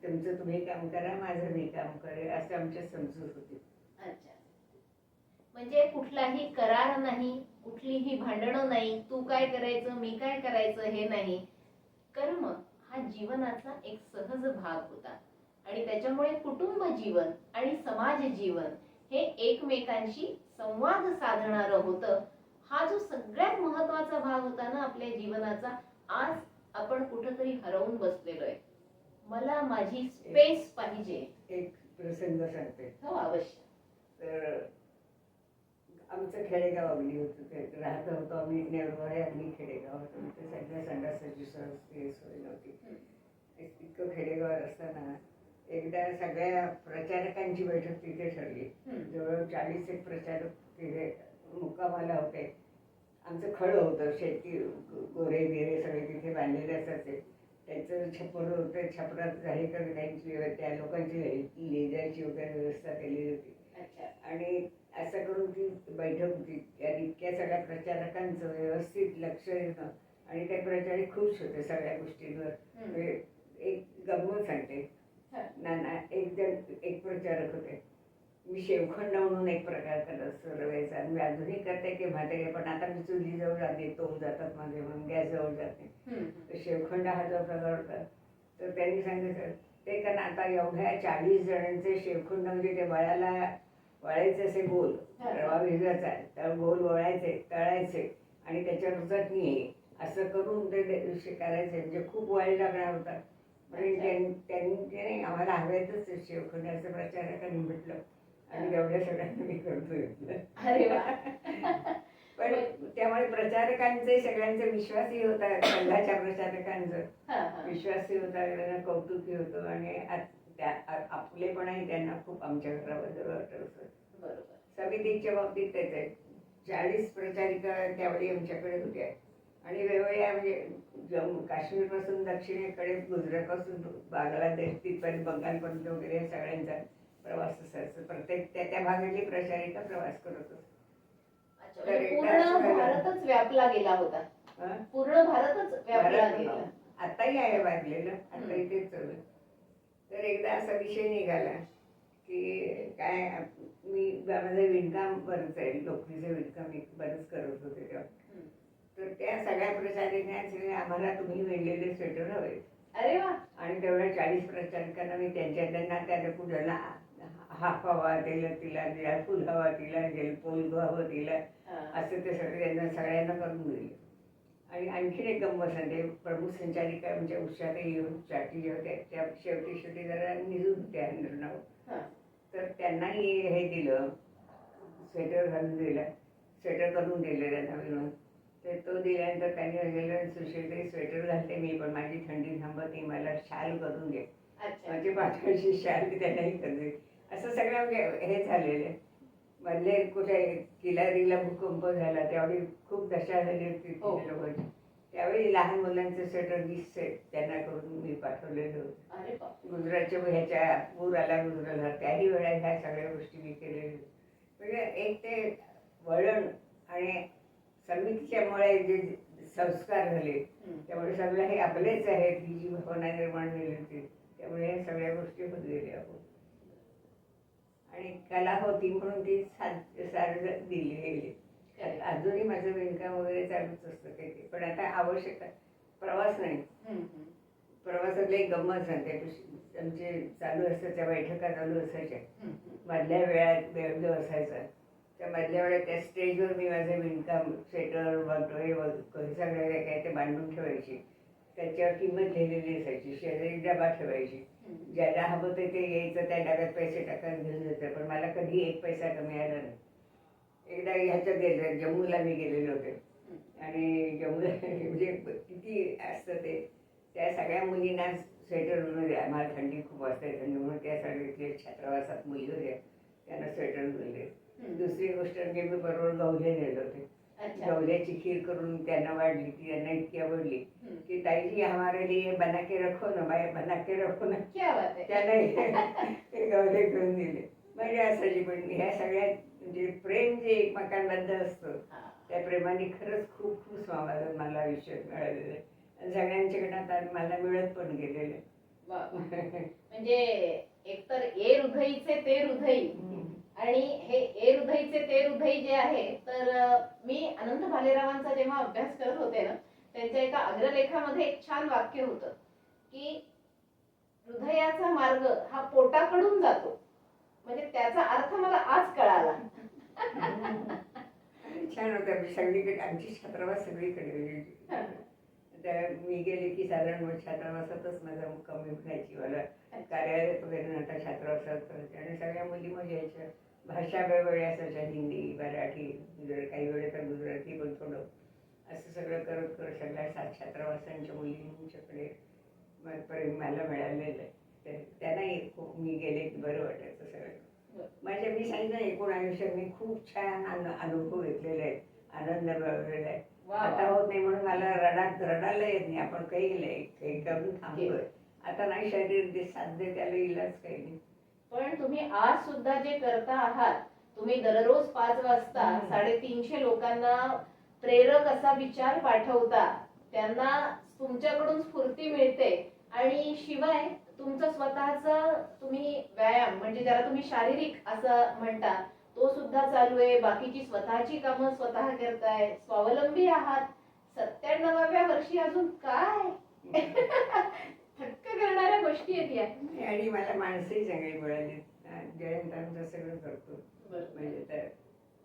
तुमचं तुम्ही काम करा, माझं मी काम करेल, असं आमच्या समजूत होती. अच्छा. म्हणजे कुठलाही करार नाही, कुठलीही भांडणं नाही, तू काय करायचं मी काय करायचं हे नाही. कर्म हा जीवनाचा एक सहज भाग होता आणि त्याच्यामुळे कुटुंब जीवन आणि समाज जीवन हे एकमेकांशी संवाद साधणारं होतं. हा जो सगळ्यात महत्वाचा भाग होता ना आपल्या जीवनाचा, आज आपण कुठंतरी हरवून बसलेलो आहे. मला माझी स्पेस पाहिजे. एक प्रसंग सांगते. हो, अवश्य. तर आमचं खेडेगाव अगदी होतं, ते राहत होतो आम्ही नेरवाळे अगदी खेडेगाव होतं. ते सगळ्या संडासाची सोय नव्हती. इतकं खेडेगाव असताना एकदा सगळ्या प्रचारकांची बैठक तिथे ठरली. जवळ 40 एक प्रचारक तिथे मुक्कामाला होते. आमचं खळं होतं, शेती गोरे बिरे सगळे तिथे बांधलेले असायचे. त्यांचं छप्पर होतं, छपरात काही त्यांची त्या लोकांची लेजायची वगैरे व्यवस्था केलेली होती. आणि असं करून ती बैठक होती. त्या इतक्या सगळ्या प्रचारकांचं व्यवस्थित लक्ष येणं आणि ते प्रचारक खुश होते सगळ्या गोष्टींवर. एक गंमत सांगते. नाना एक प्रचारक होते. मी शेवखंड म्हणून एक प्रकार करत असतो रव्याचा, आणि मी अजूनही करते की म्हातारे, पण आता मी चुली जवळ जाते, तो जातात माझे म्हणून गॅस जवळ जाते. तर शेवखंड हा जो प्रकार होता, तर त्यांनी सांगितलं ते कारण आता एवढ्या 40 जणांचे शेवखंड म्हणजे ते वळायचे असे गोल, रवा भिजवायचा, तर गोल वळायचे, तळायचे आणि त्याच्यावर चटणी असं करून ते करायचे. म्हणजे खूप वेळ लागणार होता. म्हणजे त्यांनी आम्हाला हवेतच शेवखंडाचं प्रचारकांनी म्हटलं आणि एवढ्या सगळ्यांना मी करतोय. अरे वा. पण त्यामुळे प्रचारकांचे सगळ्यांचा विश्वासही होता, संघाच्या प्रचारकांचा विश्वासही होता, त्यांना कौतुकही होतं आणि आपलेपणही त्यांना खूप आमच्या घराबद्दल वाटत होतं. बरोबर. समितीच्या बाबतीत तेच आहे. 40 प्रचारिका त्यावेळी आमच्याकडे होत्या आणि वेगवेगळ्या म्हणजे काश्मीरपासून दक्षिणेकडे, गुजरातपासून बांगलादेश तिथपर्यंत, बंगालपर्यंत वगैरे सगळ्यांचा प्रवास असायचा. प्रत्येक त्या भागातली प्रचारिका प्रवास करत असत. म्हणजे पूर्ण भारतच व्यापला गेला होता. पूर्ण भारतच व्यापला गेला. आताही आहे वाढलेलं, आताही तेच चालू. तर एकदा असा विषय निघाला की काय, मी माझं विणकाम बरंच आहे, लोकरीचं विणकाम मी बरंच करत होते तेव्हा. तर त्या सगळ्या प्रचारिकांनी आम्हाला तुम्ही विणलेले स्वेटर हवे. अरे वा. आणि तेवढ्या 40 प्रचारकांना मी त्यांना त्या कुणाला हाफ हवा तिला दिला, फुल हवा तिला, पोल हवं तिला, असं ते सगळ्यांना करून दिले. आणि आणखीन एक गंमत सांगते. प्रमुख संचालिका म्हणजे उषाताई येऊन चाटी जे होत्या त्या शेवटी जरा निजून होत्या नाव, तर त्यांनाही हे दिलं, स्वेटर घालून दिलं, स्वेटर करून दिलं त्यांना विणून. तर तो दिल्यानंतर त्यांनी म्हटलेलं, सुशीलताई स्वेटर घालते मी, पण माझी थंडी थांबत नाही, मला शाल करून दे. माझी पाठवायची शाल त्यांनाही करते. असं सगळं म्हणजे हे झालेलं. मधले कुठे किलारीला भूकंप झाला त्यावेळी खूप दशा झाली होती लोकांची. त्यावेळी लहान मुलांचे स्वेटर 20 सेट त्यांना करून मी पाठवलेले होते. गुजरातच्या ह्याच्या पूर आला गुजरातला, त्याही वेळा ह्या सगळ्या गोष्टी मी केलेल्या. म्हणजे एक ते वळण आणि समितीच्यामुळे जे संस्कार झाले, त्यामुळे सगळं हे आपलेच आहेत ही जी भावना निर्माण झाली होती, त्यामुळे ह्या सगळ्या गोष्टी होत गेल्या. आणि कला होती म्हणून ती सार्वजनिक दिली गेली. अजूनही माझं विणकाम वगैरे चालूच असतं काही, पण आता आवश्यक प्रवास नाही. प्रवासातले एक गंमत सांगते. आमचे चालू असायच्या बैठका चालू असायच्या, मधल्या वेळात वेळ जो असायचा त्या मधल्या वेळात त्या स्टेजवर मी माझं विणकाम स्वेटर वगैरे सगळे काय ते बांधून ठेवायची. त्याच्यावर किंमत लिहिलेली असायची, शेजारी डबा ठेवायची. ज्याला हवं ते यायचं, त्या डब्यात पैसे टाकायला घेऊन जायचं, पण मला कधी एक पैसा कमी आला नाही. एकदा ह्याच्यात गेलं, जम्मूला मी गेलेले होते आणि जम्मूला म्हणजे किती असतं ते, त्या सगळ्या मुलींना स्वेटर, आम्हाला थंडी खूप वाजते, थंडी म्हणून त्यासाठी छात्रावासात मुली होत्या, त्यांना स्वेटर मिळले. दुसरी गोष्ट म्हणजे मी बरोबर गवले नेले होते. गवल्याची खीर करून त्यांना वाढली, ती त्यांना इतकी आवडली की ताईजी हमारे लिए बना के रखो ना, बाय बना के रखो ना. त्यांना गवले करून दिले. म्हणजे असायची. पण ह्या सगळ्यात म्हणजे प्रेम जे एकमेकांबद्दल असतं, त्या प्रेमाने खरंच खूप खूप समाधान मला आयुष्यात मिळालेलं आहे. आणि सगळ्यांच्याकडनं मला मिळत पण गेलेलं आहे. म्हणजे एकतर ए हृदयीचे ते हृदयी, आणि हे ए हृदयीचे ते हृदयी जे आहे, तर मी अनंत भालेरावांचा जेव्हा अभ्यास करत होते ना, त्यांच्या एका अग्रलेखामध्ये एक छान वाक्य होतं की हृदयाचा मार्ग हा पोटाकडून जातो. म्हणजे त्याचा अर्थ मला आज कळाला. छान होतं. सगळीकडे आमची छात्रावास सगळीकडे. मी गेले की साधारण छात्रावासातच माझा मुक्कामी व्हायची. मला कार्यालयात वगैरे नंतर छात्रावासात करायचे आणि सगळ्या मुली मग यायच्या. भाषा वेगवेगळ्या असायच्या, हिंदी, मराठी, काही वेळे तर गुजराती पण थोडं, असं सगळं करत करत सगळ्या छात्रावासांच्या मुलींच्याकडे प्रेम मला मिळालेलं आहे. त्यांनाही खूप मी गेले की बरं वाटायचं सगळं. मी सांगितलं एकूण आयुष्यात मी खूप छान अनुभव घेतलेले आहेत, आनंद मिळवलेला आहे. आता होत नाही म्हणून मला रडायला येत नाही. आपण काही करून थांबलोय, आता नाही शरीर साध्य, त्याला इलाज काही नाही. पण तुम्ही आज सुद्धा जे करता आहात, तुम्ही दररोज 5 वाजता 350 लोकांना प्रेरक असा विचार पाठवता, त्यांना तुमच्याकडून स्फूर्ती मिळते, आणि शिवाय तुमचं स्वतःचा तुम्ही व्यायाम म्हणजे ज्याला तुम्ही शारीरिक असं म्हणता तो सुद्धा चालू आहे, बाकीची स्वतःची कामं स्वतः करताय, स्वावलंबी आहात. 97व्या वर्षी अजून काय थक्क करणाऱ्या गोष्टी आहेत या. आणि मला माणसंही चांगली मिळाली. जयंत आमचं सगळं करतो. बरोबर. म्हणजे त्या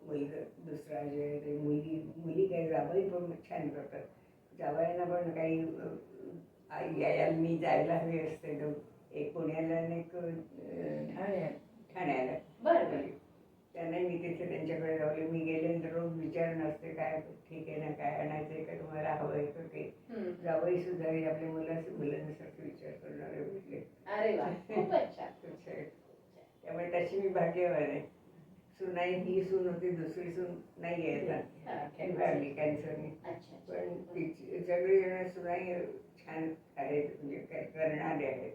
मुलगा दुसरा जे ते मुली काही जावई पण छान करतात. जावयांना पण काही यायला मी जायला हवी असते. एक पुण्याला आणि एक ठाण्याला. बरोबर. त्यांना मी तिथे त्यांच्याकडे लावले. मी गेल्यानंतर रोज विचारणं असते काय ठीक आहे ना, काय आणायचंय का, तुम्हाला हवं आहे का काही. जावई सुद्धा आपल्या मुलांसारखे विचार करणारे भेटले. अरे वा, खूपच छान. त्यामुळे तशी मी भाग्यवान आहे. सुनाई ही सून होती, दुसरी सून नाही आहे आता कॅन्सरने. अच्छा. पण सगळे सुनाई छान आहेत, म्हणजे काय करणारे आहेत.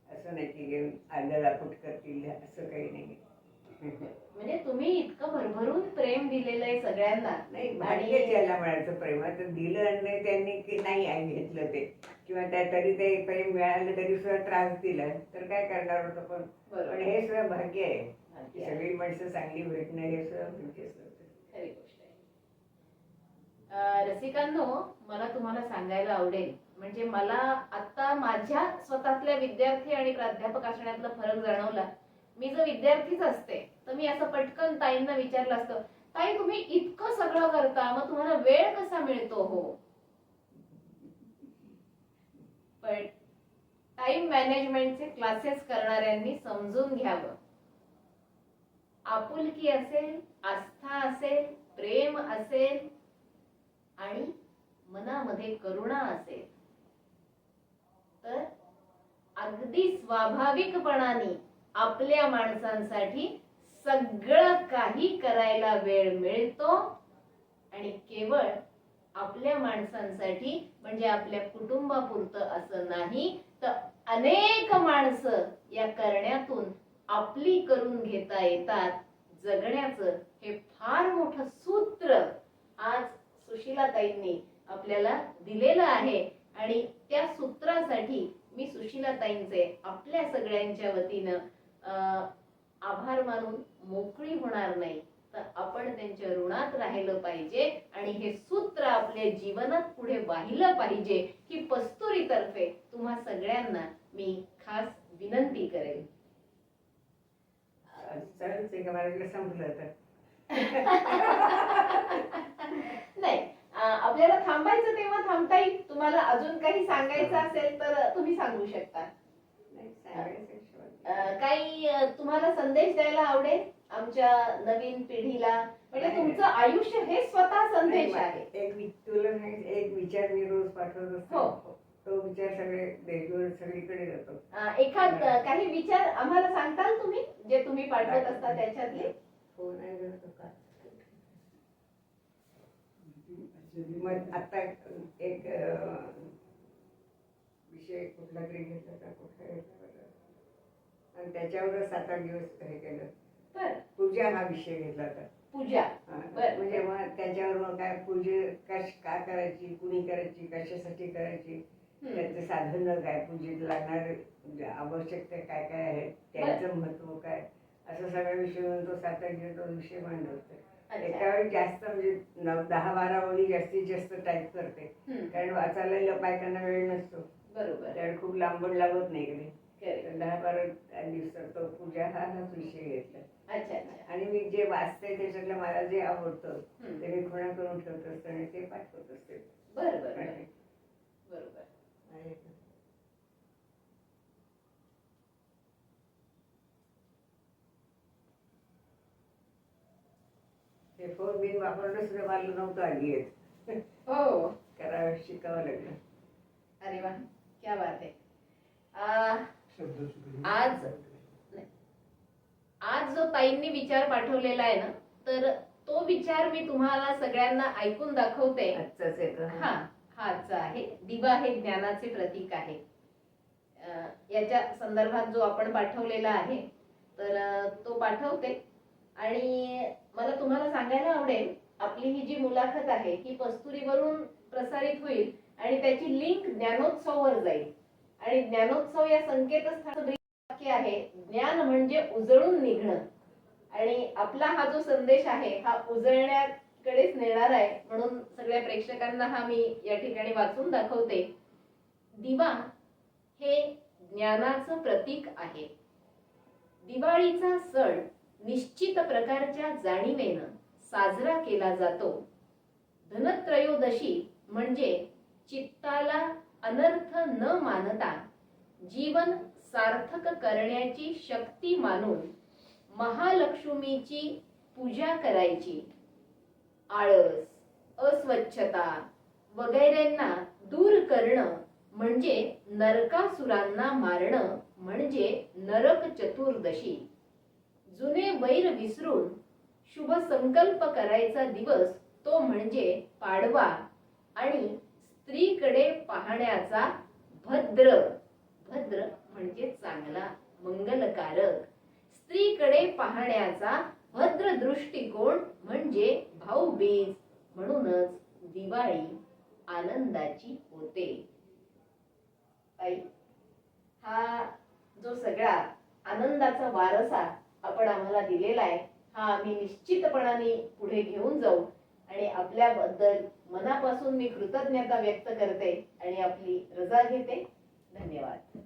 असं नाही की आदळापट करतील असं काही नाही. म्हणजे तुम्ही इतकं भरभरून प्रेम दिलेलं आहे सगळ्यांना. नाही भाग्य ज्याला म्हणायचं प्रेमाचं दिलं आणि त्यांनी की नाही घेतलं ते किंवा तरी ते प्रेम मिळालं तरी सुद्धा त्रास दिला तर काय करणार होतं. पण हे सुद्धा भाग्य आहे की सगळी माणसं चांगली भेटणं हे सुद्धा भाग्य असतं. खरी गोष्ट आहे. रसिकांनो, मला तुम्हाला सांगायला आवडेल म्हणजे मला आता माझ्या स्वतःतल्या विद्यार्थी आणि प्राध्यापक असण्यातला फरक जाणवला. मी जर विद्यार्थीच असते तर मी असं पटकन ताईंना विचारलं असतं, ताई तुम्ही इतकं सगळं करता मग तुम्हाला वेळ कसा मिळतो हो. पण टाइम मॅनेजमेंटचे क्लासेस करणाऱ्यांनी समजून घ्यावं. आपुलकी असेल, आस्था असेल, प्रेम असेल आणि मनामध्ये करुणा असेल तर अगदी स्वाभाविकपणाने आपल्या माणसांसाठी सगळं काही करायला वेळ मिळतो. आणि केवळ आपल्या माणसांसाठी म्हणजे आपल्या कुटुंबापुरतं असं नाही तर अनेक माणसं या करण्यातून आपली करून घेता येतात. जगण्याचं हे फार मोठं सूत्र आज सुशीलाताईंनी आपल्याला दिलेलं आहे. आणि त्या सूत्रासाठी मी सुशीलाताईंचे आपल्या सगळ्यांच्या वतीनं आभार मानून मोकळी होणार नाही तर आपण त्यांच्या ऋणात राहिलं पाहिजे. आणि हे सूत्र आपल्या जीवनात पुढे वाहिलं पाहिजे ही कस्तुरीतर्फे तुम्हा सगळ्यांना मी खास विनंती करेन. संपलं तर नाही, आपल्याला थांबायचं तेव्हा थांबता येईल. तुम्हाला अजून काही सांगायचं असेल तर तुम्ही सांगू शकता. काही तुम्हाला संदेश द्यायला आवडेल आमच्या नवीन पिढीला म्हणजे तुमचं आयुष्य हे स्वतः संदेश आहे. तुला एक विचार मी रोज पाठवत असतो. हो. तो विचार सगळे देशभर सगळीकडे जातो. एखाद काही विचार आम्हाला सांगताल तुम्ही जे तुम्ही पाठवत असता त्याच्यातले. हो नाही मग आता एक विषय कुठला तरी घेतला का कुठला घेतला आणि त्याच्यावर 7-8 दिवस हे केलं. पूजा हा विषय घेतला होता. पूजा म्हणजे मग त्याच्यावर मग काय पूजे का करायची, कुणी करायची, कशासाठी करायची, त्याचे साधन काय, पूजेत लागणारे आवश्यकता काय काय आहे, त्यांचं महत्व काय, असं सगळा विषय म्हणून तो 7-8 दिवस विषय मांडवतो. एका वेळी जास्त म्हणजे 9-10-12 ओळी जास्तीत जास्त टाईप करते कारण वाचायला बायकांना वेळ नसतो. बरोबर. त्यावेळी खूप लांबून लागत नाही कधी. 10-12 दिवसात तो पूजा हाच विषय घेतला. आणि मी जे वाचते त्याच्यातलं मला जे आवडतं ते मी खुणा करून ठेवत असते आणि ते पाठवत असते. बरोबर. ते फोन बिन वापरणं सुद्धा मला नव्हतं आधी येत. हो. करावं शिकावं लागलं. अरे वा, क्या बात आहे. आज जो ताईंनी विचार पाठवलेला आहे ना तर तो विचार मी तुम्हाला सगळ्यांना ऐकून दाखवते. हाच आहे. दिवा हे ज्ञानाचे प्रतीक आहे. याच्या संदर्भात जो आपण पाठवलेला आहे तर तो पाठवते. आणि मला तुम्हाला सांगायला आवडेल आपली ही जी मुलाखत आहे ही कस्तुरीवरून प्रसारित होईल आणि त्याची लिंक ज्ञानोत्सववर जाईल. आणि ज्ञानोत्सव या संकेतस्थळाचं वाक्य आहे, ज्ञान म्हणजे उजळून निघणं. आणि आपला हा जो संदेश आहे हा उजळण्याकडेच नेणार आहे, म्हणून सगळ्या प्रेक्षकांना हा मी या ठिकाणी वाचून दाखवते. दिवा हे ज्ञानाचं प्रतीक आहे. दिवाळीचा सण निश्चित प्रकारच्या जाणीवेनं साजरा केला जातो. धनत्रयोदशी म्हणजे चित्ताला अनर्थ न मानता जीवन सार्थक करण्याची शक्ती मानून महालक्ष्मीची पूजा करायची. आळस, अस्वच्छता वगैरेंना दूर करणं म्हणजे नरकासुरांना मारणं म्हणजे नरक चतुर्दशी. जुने वैर विसरून शुभ संकल्प करायचा दिवस तो म्हणजे पाडवा. आणि स्त्रीकडे पाहण्याचा भद्र, भद्र म्हणजे चांगला, मंगलकारक, स्त्रीकडे पाहण्याचा भद्र दृष्टिकोन म्हणजे भाऊबीज. म्हणूनच दिवाळी आनंदाची होते. ताई, हा जो सगळा आनंदाचा वारसा आपण आम्हाला दिलेला आहे हा आम्ही निश्चितपणाने पुढे घेऊन जाऊ. आणि आपल्याबद्दल मनापासून मी कृतज्ञता व्यक्त करते आणि आपली रजा घेते. धन्यवाद.